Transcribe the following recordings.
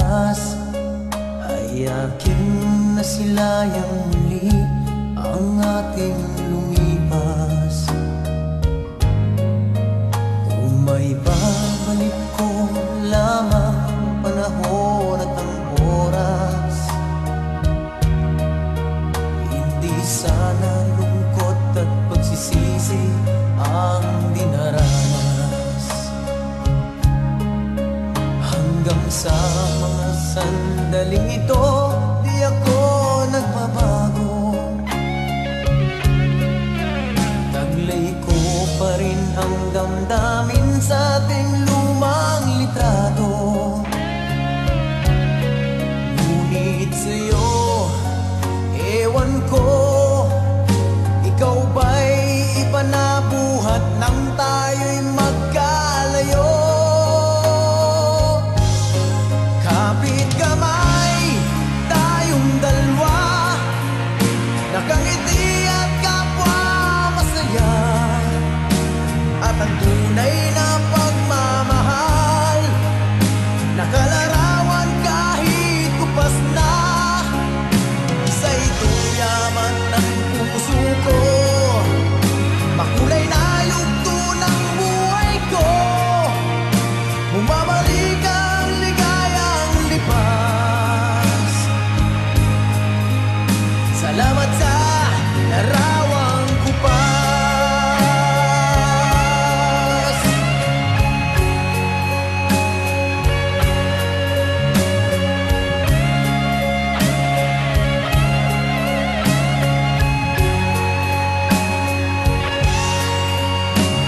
bukas ay aking nasilayang muli ang ating lumipas. Kung may babalik ko lamang ang panahon at ang oras, hindi sana lungkot at pagsisisi ang dinaranas. Hanggang sa mga sandaling ito, di ako nagbabago. Taglay ko pa rin ang damdamin sa ating lumang litrato. Ngunit sa'yo, ewan ko, ikaw ba'y iba na buhat nang tayo'y magkalayo? Kapit kamay, tayong dalawa, nakangiti at kapwa masaya, at ang tunay na pagmamahal, nakalarawan kahit kupas na. Isa itong yaman ng puso ko, makulay na yugto ng buhay ko. Bumabalik ang ligayang lipas. Salamat sa larawang kupas.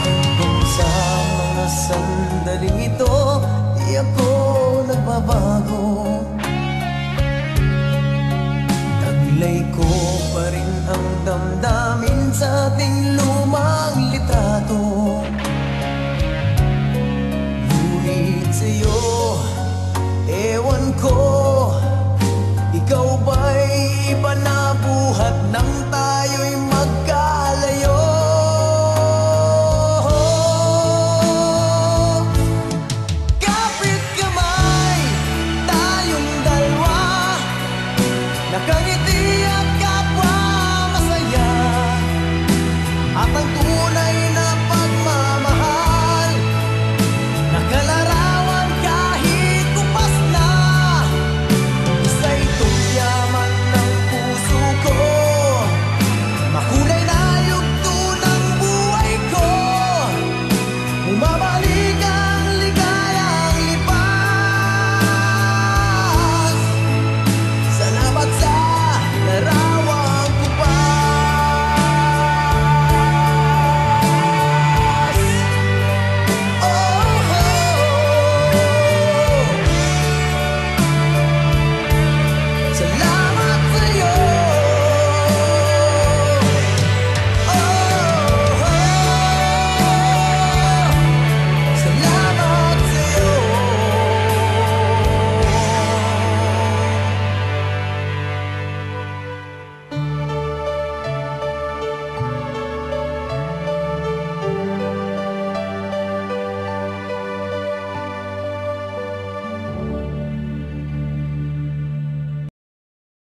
Hanggang sa mga sandaling ito, di ako nagbabago. Taglay ko pa rin ang damdamin sa ating lumang litrato. Ngunit sa'yo, ewan ko, ikaw ba'y iba na buhat nang tayo'y magkalayo? Kapit kamay, tayong dalawa, nakangiti at